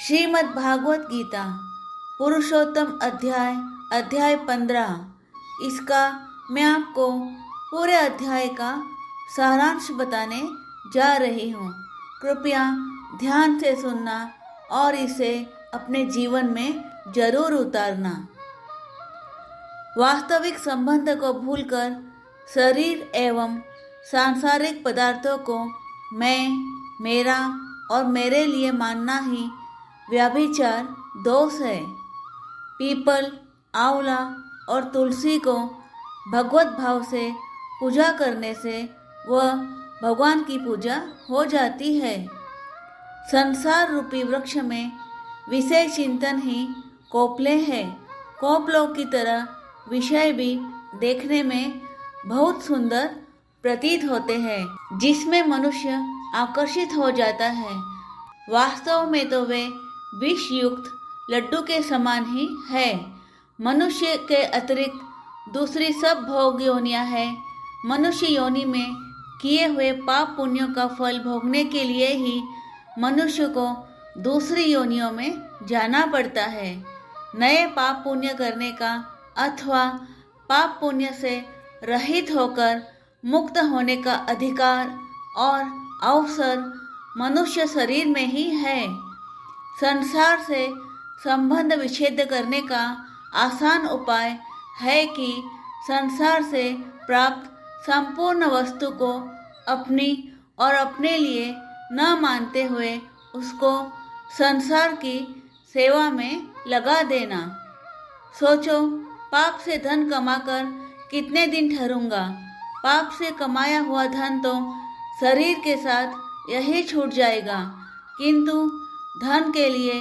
श्रीमद् भागवत गीता पुरुषोत्तम अध्याय अध्याय 15। इसका मैं आपको पूरे अध्याय का सारांश बताने जा रही हूँ। कृपया ध्यान से सुनना और इसे अपने जीवन में जरूर उतारना। वास्तविक संबंध को भूलकर शरीर एवं सांसारिक पदार्थों को मैं, मेरा और मेरे लिए मानना ही व्यभिचार दोष है। पीपल, आंवला और तुलसी को भगवत भाव से पूजा करने से वह भगवान की पूजा हो जाती है। संसार रूपी वृक्ष में विषय चिंतन ही कोपले हैं। कोपलों की तरह विषय भी देखने में बहुत सुंदर प्रतीत होते हैं, जिसमें मनुष्य आकर्षित हो जाता है। वास्तव में तो वे विष युक्त लड्डू के समान ही है। मनुष्य के अतिरिक्त दूसरी सब भोग योनियां हैं। मनुष्य योनि में किए हुए पाप पुण्यों का फल भोगने के लिए ही मनुष्य को दूसरी योनियों में जाना पड़ता है। नए पाप पुण्य करने का अथवा पाप पुण्य से रहित होकर मुक्त होने का अधिकार और अवसर मनुष्य शरीर में ही है। संसार से संबंध विच्छेद करने का आसान उपाय है कि संसार से प्राप्त संपूर्ण वस्तु को अपनी और अपने लिए न मानते हुए उसको संसार की सेवा में लगा देना। सोचो, पाप से धन कमाकर कितने दिन ठहरूंगा। पाप से कमाया हुआ धन तो शरीर के साथ यही छूट जाएगा, किंतु धन के लिए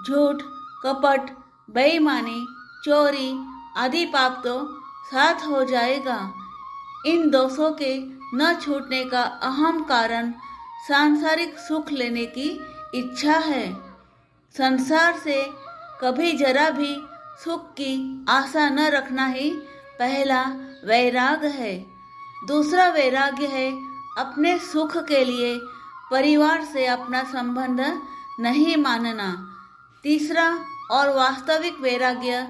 झूठ, कपट, बेईमानी, चोरी आदि पाप तो साथ हो जाएगा। इन दोषों के न छूटने का अहम कारण सांसारिक सुख लेने की इच्छा है। संसार से कभी जरा भी सुख की आशा न रखना ही पहला वैराग्य है। दूसरा वैराग्य है अपने सुख के लिए परिवार से अपना संबंध नहीं मानना। तीसरा और वास्तविक वैराग्य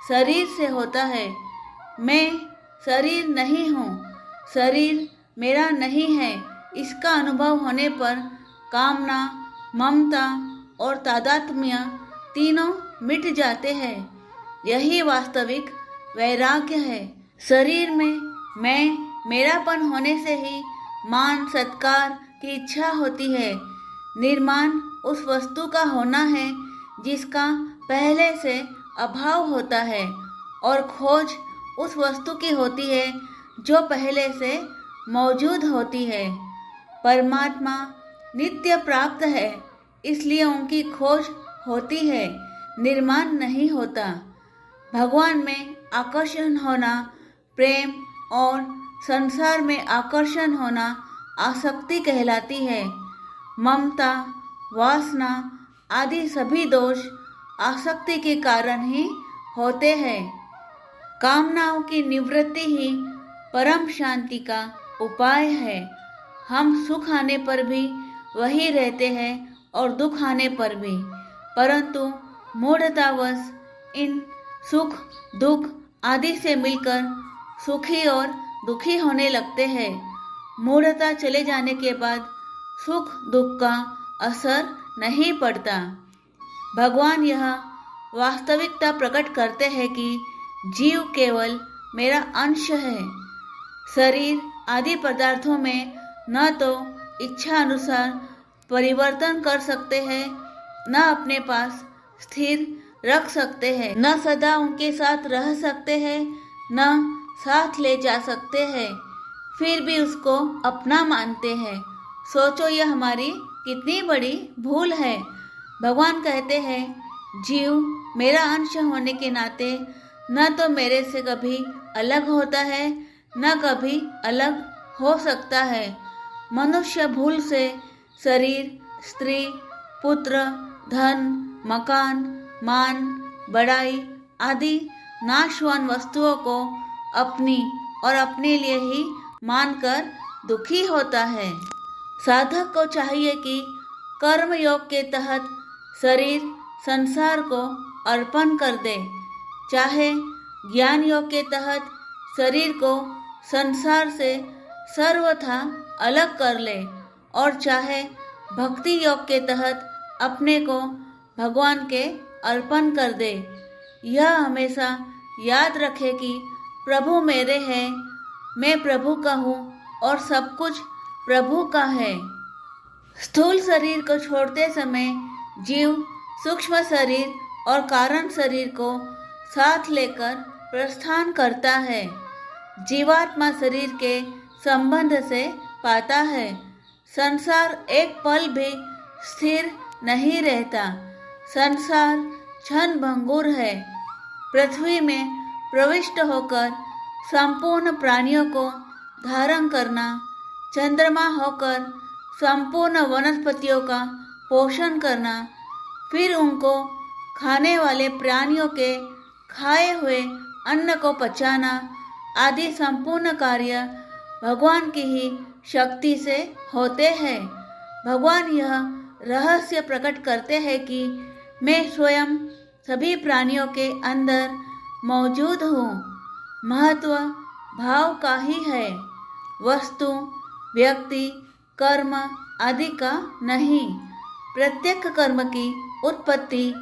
शरीर से होता है। मैं शरीर नहीं हूँ, शरीर मेरा नहीं है, इसका अनुभव होने पर कामना, ममता और तादात्म्य तीनों मिट जाते हैं। यही वास्तविक वैराग्य है। शरीर में मैं, मेरापन होने से ही मान सत्कार की इच्छा होती है। निर्माण उस वस्तु का होना है जिसका पहले से अभाव होता है, और खोज उस वस्तु की होती है जो पहले से मौजूद होती है। परमात्मा नित्य प्राप्त है, इसलिए उनकी खोज होती है, निर्माण नहीं होता। भगवान में आकर्षण होना प्रेम और संसार में आकर्षण होना आसक्ति कहलाती है। ममता, वासना आदि सभी दोष आसक्ति के कारण ही होते हैं। कामनाओं की निवृत्ति ही परम शांति का उपाय है। हम सुख आने पर भी वही रहते हैं और दुख आने पर भी, परंतु मूढ़तावश इन सुख दुख आदि से मिलकर सुखी और दुखी होने लगते हैं। मूढ़ता चले जाने के बाद सुख दुख का असर नहीं पड़ता। भगवान यह वास्तविकता प्रकट करते हैं कि जीव केवल मेरा अंश है। शरीर आदि पदार्थों में न तो इच्छा अनुसार परिवर्तन कर सकते हैं, न अपने पास स्थिर रख सकते हैं, न सदा उनके साथ रह सकते हैं, न साथ ले जा सकते हैं, फिर भी उसको अपना मानते हैं। सोचो, यह हमारी कितनी बड़ी भूल है। भगवान कहते हैं, जीव मेरा अंश होने के नाते न तो मेरे से कभी अलग होता है, न कभी अलग हो सकता है। मनुष्य भूल से शरीर, स्त्री, पुत्र, धन, मकान, मान, बड़ाई आदि नाशवान वस्तुओं को अपनी और अपने लिए ही मानकर दुखी होता है। साधक को चाहिए कि कर्म योग के तहत शरीर संसार को अर्पण कर दे। चाहे ज्ञान योग के तहत शरीर को संसार से सर्वथा अलग कर ले और चाहे भक्ति योग के तहत अपने को भगवान के अर्पण कर दे। यह हमेशा याद रखे कि प्रभु मेरे हैं, मैं प्रभु का हूँ और सब कुछ प्रभु का है। स्थूल शरीर को छोड़ते समय जीव सूक्ष्म शरीर और कारण शरीर को साथ लेकर प्रस्थान करता है। जीवात्मा शरीर के संबंध से पाता है। संसार एक पल भी स्थिर नहीं रहता। संसार क्षण भंगुर है। पृथ्वी में प्रविष्ट होकर संपूर्ण प्राणियों को धारण करना, चंद्रमा होकर संपूर्ण वनस्पतियों का पोषण करना, फिर उनको खाने वाले प्राणियों के खाए हुए अन्न को पचाना आदि संपूर्ण कार्य भगवान की ही शक्ति से होते हैं। भगवान यह रहस्य प्रकट करते हैं कि मैं स्वयं सभी प्राणियों के अंदर मौजूद हूँ। महत्व भाव का ही है, वस्तु, व्यक्ति, कर्म आदि का नहीं। प्रत्येक कर्म की उत्पत्ति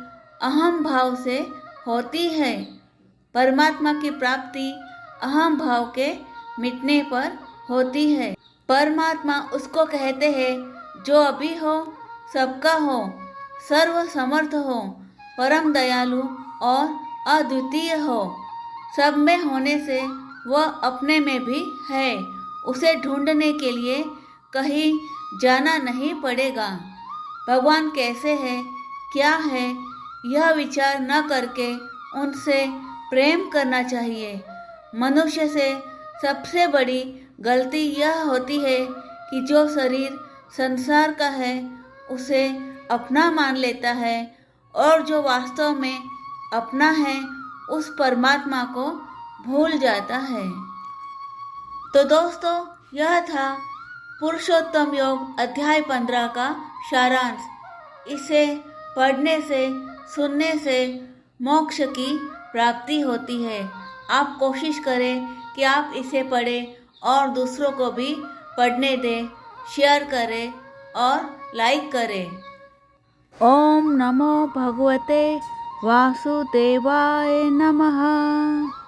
अहम भाव से होती है। परमात्मा की प्राप्ति अहम भाव के मिटने पर होती है। परमात्मा उसको कहते हैं जो अभी हो, सबका हो, सर्व समर्थ हो, परम दयालु और अद्वितीय हो। सब में होने से वह अपने में भी है। उसे ढूंढने के लिए कहीं जाना नहीं पड़ेगा। भगवान कैसे है, क्या है, यह विचार न करके उनसे प्रेम करना चाहिए। मनुष्य से सबसे बड़ी गलती यह होती है कि जो शरीर संसार का है उसे अपना मान लेता है और जो वास्तव में अपना है उस परमात्मा को भूल जाता है। तो दोस्तों, यह था पुरुषोत्तम योग अध्याय 15 का सारांश। इसे पढ़ने से, सुनने से मोक्ष की प्राप्ति होती है। आप कोशिश करें कि आप इसे पढ़ें और दूसरों को भी पढ़ने दें, शेयर करें और लाइक करें। ओम नमो भगवते वासुदेवाय नमः।